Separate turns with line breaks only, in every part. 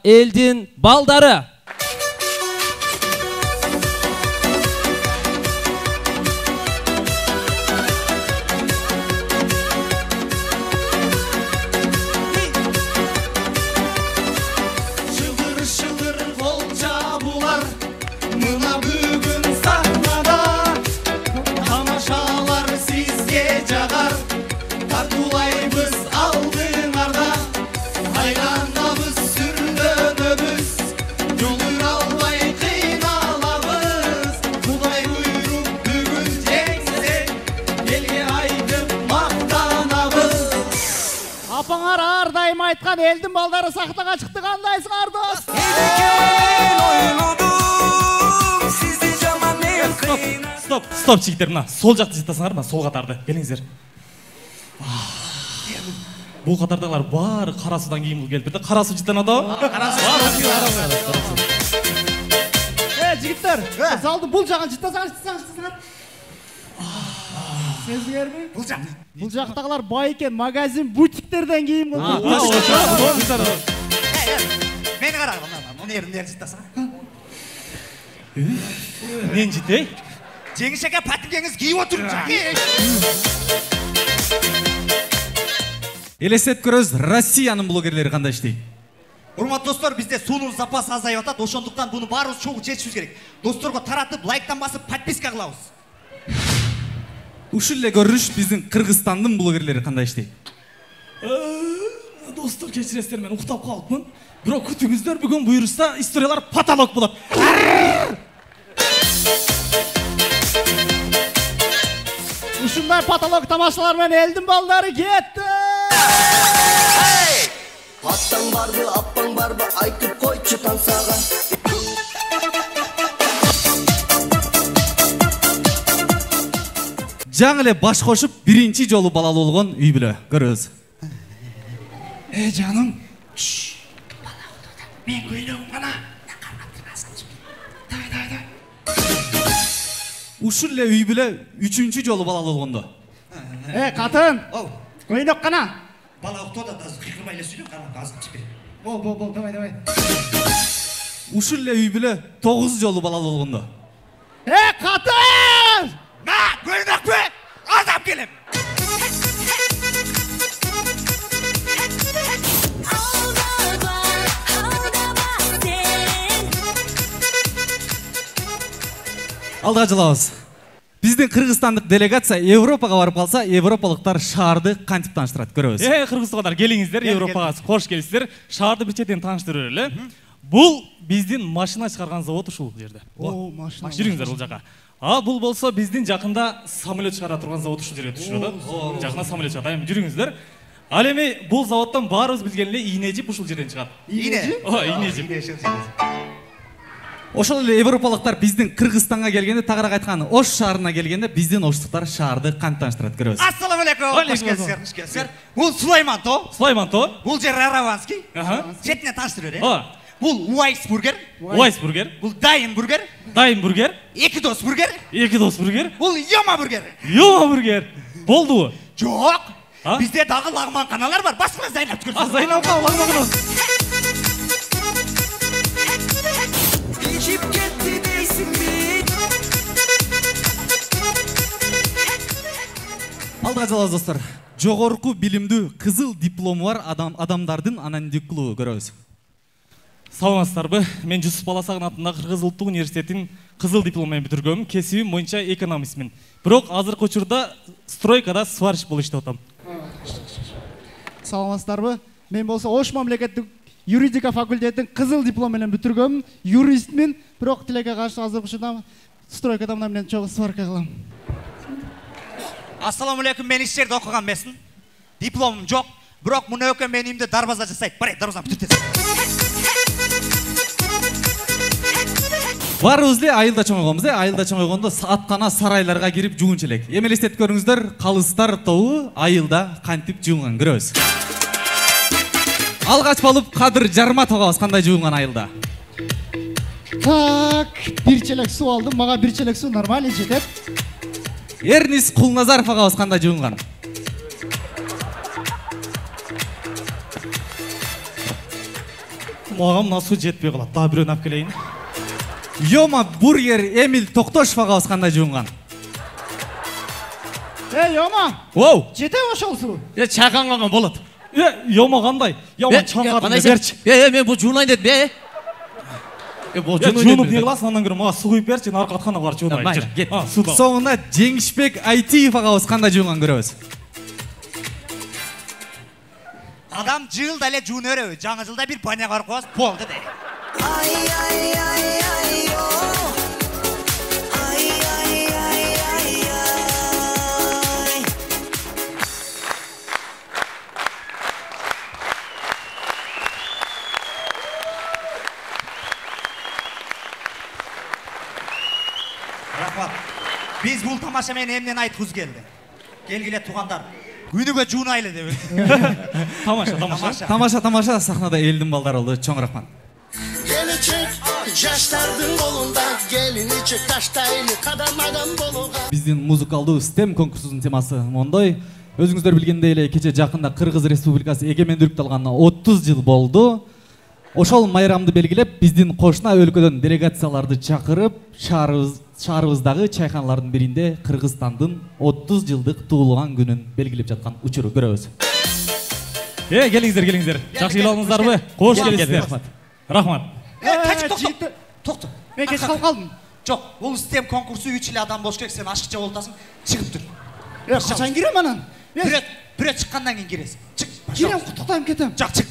элдин балдары.
Апаңар ардайым айтқан елдің балдары сақтаға шықты қандайсыңар дос?
Стоп, жігіттер, мына сол жақты жеттасыңар, мына сол қатарды. Келіңіздер. Бұл қатардағылар бары қарасудан кейін бұл келіп бірді. Қарасу жеттен ада?
Жігіттер, залды бұл жағын жеттасыңар. Сезгер ме? Бұл жақтағылар бай екен, магазин, бутиктерден кейін бұл.
Мені қарағым, мұны еріндер жеттасың.
Нен жеттей?
Жеңішеге пәтімдеңіз кейіп отырын жақи.
Елестет көріз, Россияның блогерлері қандай іштей?
Урмат достар, бізде суның запасы азайып атады, ошондуктан бұны барыбыз чогуу жетишибиз керек. Досторго таратып, лайктан басып, подписка кылабыз.
Ушул эле көрүнүш биздин Кыргызстандын блогерлери кандай иштейт?
Достор, кечиресиздер, мен уктап калыпмын. Бирок күтүңүздөр, бүгүн буйруса историялар потолок болот.
Ушундай потолок тамашалар менен элдин балдары кетти.
Аттан барбы, аппаң барбы, айтып койчу тансага.
Жаңы эле баш кошуп, биринчи жолу балалуу болгон үй бүлө көрөбүз.
Жаным. Мен көйлөгүм гана.
Ушул эле үй бүлө үчүнчү жолу балалуу болгондо.
Катын. Көйнөк кана.
Бала уктоодо да кыйкырбай эле сүйлөп, кана азыр чипе.
Бол, давай.
Ушул эле үй бүлө 9 жолу балалуу болгондо.
Катын!
На, көйнөк бе? Азап келем.
Алга жылабыз. Биздин кыргызстандык делегация Европага барып калса, европалыктар шаарды кантип тааныштырат көрөбүз.
Кыргызстандар, келиңиздер, Европага кош келипсиздер. Шаарды бир четен тааныштырып эле. Бул биздин машина чыгарган завод ушул жерде.
Машина.
Жүрүңүздөр бул жака. Бул болсо биздин жакында самолет чыгара турган завод ушул жерге түшүрөт. Жакында самолет чыгат. Жүрүңүздөр. Ал эми бул заводдон баарыбыз билген эле ийне жип ушул жерден чыгат.
Ийне?
Ийне жип.
Ошол эле европалыктар биздин Кыргызстанга келгенде, тагыраак айтканда, Ош шаарына келгенде биздин оштуктар шаарды кантип тааныштырат көрөбүз.
Ассаламу алейкум. Кош келипсиздер. Бул Сулайман то. Бул жер Араванский. Жетине тааныштырып берейин. Бул Уайсбургер. Бул Дайнбургер. Эки дос бургер. Бул Йома-бургер.
Болдубу?
Жок. Бизде дагы лагман каналар бар. Башкы Зайнап көрсөң.
Зайнапка лагман канал.
Geçip gitti değilsin mi?
Алга жалабыз достор. Жогорку билимдүү кызыл диплому бар адамдардын анонимдик клубу көрөбүз.
Саламатсыздарбы? Мен Жусуп Баласагын атындагы Кыргыз Улуттук университетин кызыл диплом менен бүтүргөм. Кесибим боюнча экономистмин. Бирок азыркы учурда стройкада сварщик болуп иштеп атам.
Саламатсыздарбы? Мен болсо Ош мамлекеттик юридика факультетин кызыл диплом менен бүтүргөм. Юристмин, бирок тилекке каршы азыркы учурда стройкада менен чогуу сварка кылам.
Ассаламу алейкум, мен иш жерде окуган эмесмин. Дипломум жок, бирок муну өкөм менин үйүмдө дарбаза жасайт. Барайт, дарбазаны бүтүртесиң.
Барыбыз эле айылда чоңойгонбуз, айылда чоңойгондо аткана сарайларга кирип жуунчу элек. Эми элестетип көрүңүздөр, калыстар тобу айылда кантип жуунган көрөбүз. Алгач болуп Кадыр Жарматов агабыз кандай жуунган айылда?
Так, бир челек суу алдым, мага бир челек суу нормально жетет.
Эрнис Кулназаров агабыз кандай жуунган?
Маған мына су жетпей қалады. Daha біреуін алып келейін.
Йома бургер Эмил Тоқтошев ағабыз қандай жуынған?
Йома.
Оу.
Жете ошол су.
Чайқанған болады. Йома қандай? Йома чаңғадың берші.
Мен бұл жуынайын дедім,
Жуынып не қыласың, андан көрі маған су құйып берші, сен арқа атқанға барып жуынайын.
Майра, кет.
Соңында Жеңішбек Айтиев ағабыз қандай жуынған көрөбүз?
Адам жылда эле жуун өрөбү. Жаңы жылда бир баня барып коебуз, болду дейт. Рахмат. Биз бул тамаша менен эмнени айткыбыз келди? Келгиле туугандар. Үнүгө жуунайлы деп.
Тамаша сахнада элдин балдары болду. Чоң рахмат.
Gelecek жаштардын колунда келиничек таштайлы кадам болууга.
Биздин музыкалдуу STEM конкурсунун темасы мондой. Өзүңүздөр билгендей эле кече жакында Кыргыз Республикасы эгемендүүлүктү алганына 30 жыл болду. Ошол майрамды белгилеп, биздин кошуна өлкөдөн делегацияларды чакырып, шаарыбыздагы чайканалардын биринде Кыргызстандын 30 жылдык туулган күнүн белгилеп жаткан учуру көрөбүз.
Келиңиздер. Жакшы келип алдыңыздарбы? Кош келипсиздер.
Рахмат. Токто.
Мен кеч калып калдым.
Жок, бул STEM конкурсу 3 эле адам болуш керек, сен ашыкча болтасың, чыгып тур.
Качан кирем анан?
Бирөө чыккандан кийин киресиң. Чык.
Кирем, куттуктайм, кетем.
Жок, чык.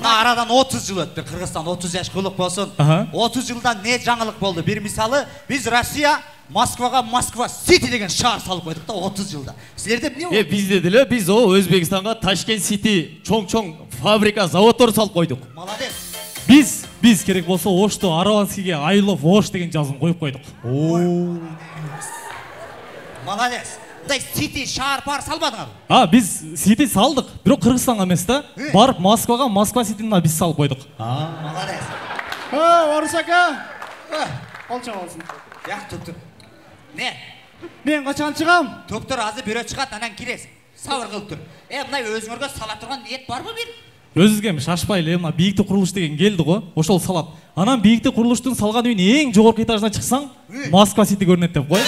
Арадан 30 жыл өттү. Кыргызстан 30 жаш кылык болсун. 30 жылдан не жаңылык болду? Бир мисалы, биз Россия Москвага Москва Сити деген шаар салып койдук да 30 жылда. Силерде эмне болду?
Бизде деле биз Өзбекстанга Ташкент Сити чоң фабрика, заводдор салып койдук.
Молодец.
Биз керек болсо Ошто Араванскийге I love Ош деген жазым коюп койдук.
Молодец. Мындай Сити шаар бар салбадыңар?
Биз Сити салдык, бирок Кыргызстанга эмес да. Барып Москвага Москва Ситини биз салып койдук.
Молодец.
Орус ака. Олча болсун.
Туктур. Не?
Мен качан чыгам?
Туктур, азыр бирөө чыгат, анан киресиң. Сабыр кылып тур. Мындай өзүңөргө сала турган ниет барбы бир?
Өзүңүзгө эми шашпайлы, мына бийиктик курулуш деген келди го, ошол салат. Анан бийиктик курулуштун салган үйүнүн эң жогорку этажына чыксаң, Москва Сити көрүнөт деп кой.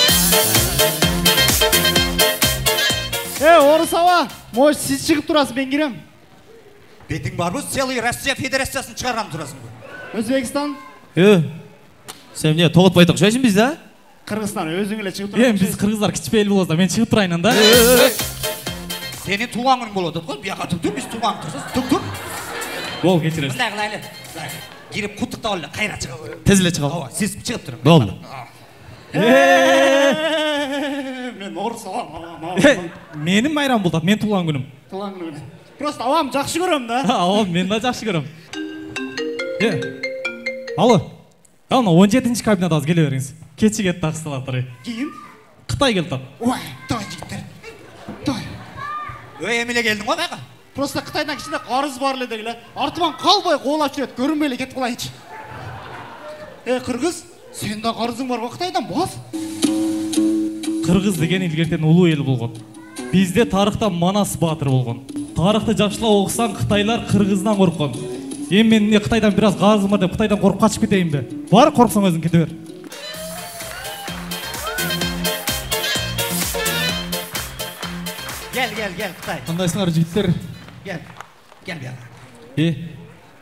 Орус аба, может сиз чыгып турасыз, мен кирем.
Бетиң барбы? Целый Россия Федерациясын чыгарган турасың.
Өзбекстан?
Сен эмне тоготпой окшойсуң биз да?
Кыргызстан өзүң эле чыгып турасың.
Биз кыргыздар кичпейли болобуз да, мен чыгып турайын да.
Сенин туулган күнүң болот го, бияка туктур, биз туулган турсуз, туктур.
Бол, кечиресиз.
Мындай кылайлы. Кирип куттуктап эле кайра чыгып.
Тез эле чыгалы.
Сиз чыгып туруң.
Болду.
Мен орус абам.
Менин майрам болот, мен туулган күнүм.
Туулган күнү. Просто абам жакшы көрөм да.
Абам мен да жакшы көрөм. Алло. Ана 17-чи кабинада аз келе бериңиз. Кечи кетти аксалаттары.
Кийин?
Кытай келди.
Ой, той жигиттер. Той.
Эмеле келдиң го кайга?
Просто Кытайдан кичине карыз бар эле дегиле. Артыман калбай коолап жүрөт, көрүнбөй эле кетип калайынчы. Кыргыз, сен да карызың бар го Кытайдан, бос.
Кыргыз деген илгертен улуу эл болгон. Бизде тарыхта Манас баатыр болгон. Тарыхты жакшылап окусаң, Кытайлар Кыргыздан корккон. Эми мен эмне Кытайдан бир аз газым бар деп Кытайдан коркуп качып кетейинби? Бар, корксоң өзүң кете бер.
Gel Кытай.
Кандайсыңар жигиттер?
Gel бияка.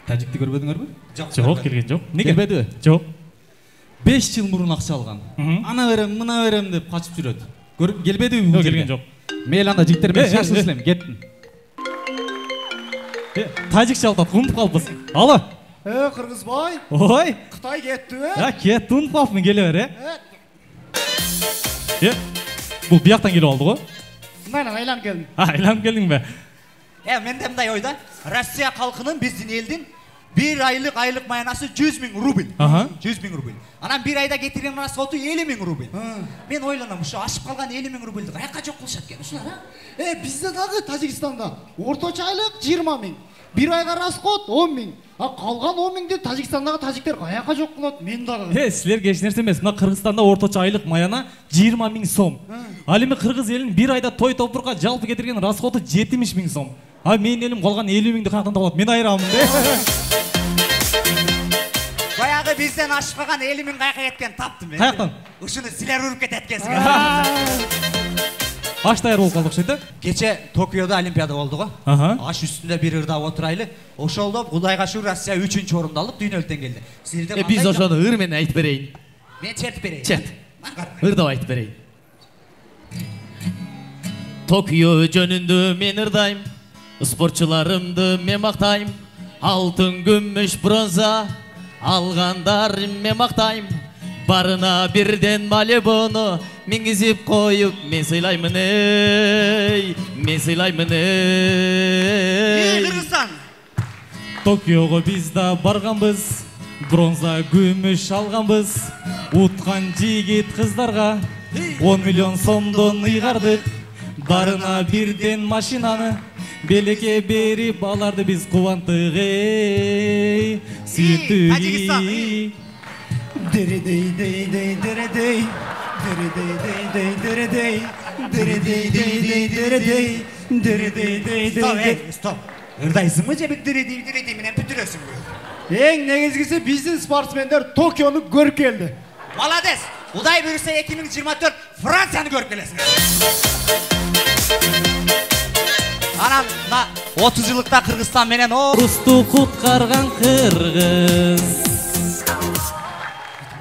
Тажикти көрбөдүңөрбү?
Жок, келген жок. Неге?
Келбедиби?
Жок.
5 жыл мурун акча алган. Ана берем, мына берем деп качып жүрөт. Келбедиби?
Жок, келген жок.
Мейли анда жигиттер менен шашылып элем, кеттим.
Тажикча алтат, унутуп калыппыз. Алло.
Кыргызбай.
Ой.
Кытай кеттиби?
Кетти, унутуп калыпмын, келе бер, Бул бияктан келип алды го?
Мындан айланып келдим.
Айланып келдиңби?
Мен де мындай ойда, Россия халкынын биздин элдин bir айлык маянасы 100.000 рубль. 100.000 рубль. Анан bir айда кетирген расходу 50.000 рубль. Мен ойланам, ушу ашып калган 50.000 рубльди каяка жок кылышат экен ушулар,
Bizde дагы Тажикстанда орточо айлык 20.000. Bir ayga расход 10 миң. Калган 10 миңди Тажикстандагы тажиктер каяка жок кылат? Мен дагы.
Силерге эч нерсе эмес. Мына Кыргызстанда орточо айлык маяна 20 000 сом. Ал эми кыргыз элинин bir айда той топурга жалпы кетирген расходу 70 000 сом. А менин элим калган 50 000ди каяктан табат? Мен айырамын де.
Баягы бизден ашып калган 50 000 каяка кеткен таптым мен.
Каяктан?
Ушуну силер уруп кетет экенсиңер.
Аш даяр болуп калдык шейте.
Кече Токиодо Олимпиада болду го. Аш үстүндө бир ырдап отурайлы. Ошолдо Кудайга шүгүр Россия 3-орунду алып дүйнөлүктөн келди. Силерде
Биз ошону ыр менен айтып берейин.
Мен чертип берейин.
Чет. Ырдап айтып берейин. Токио жөнүндө мен ырдайм. Спортчуларымды мен мактайм. Алтын, күмүш, бронза алгандар мен мактайм. Барына бирден Малибуну мингизип коюп мен сыйлаймын эй, мен сыйлаймын эй.
Кыргызстан.
Токиого биз да барганбыз, бронза, күмүш алганбыз. Уткан жигит кыздарга 10 миллион сомдон ыйгардык. Барына бирден машинаны белекке берип аларды биз кубандык эй, сүйүктүү.
Стоп. Ырдайсыңбы же диридей менен бүтүрөсүңбү?
Эң негизгиси биздин спортсмендер Токиону көрүп келди.
Молодец. Кудай буйрса 2024 Францияны көрүп келесиңер. Анан 30 жылдыкта Кыргызстан менен
Русту куткарган кыргыз.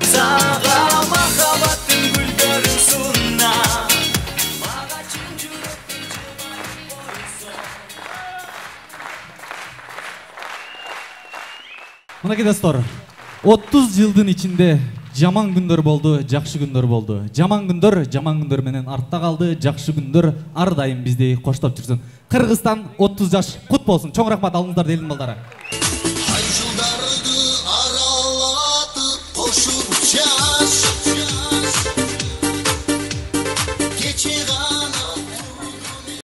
Сага махаббаттын гүлдөрүн сунна.
Мынакей достор, 30 жылдын ичинде жаман күндөр болду, жакшы күндөр болду. Жаман күндөр менен артта калды, жакшы күндөр ар дайым бизди коштоп жүрсүн. Кыргызстан 30 жаш кут болсун. Чоң рахмат алыңыздар элдин балдары.
Айжылдарды аралатып кошуп жаш. Кече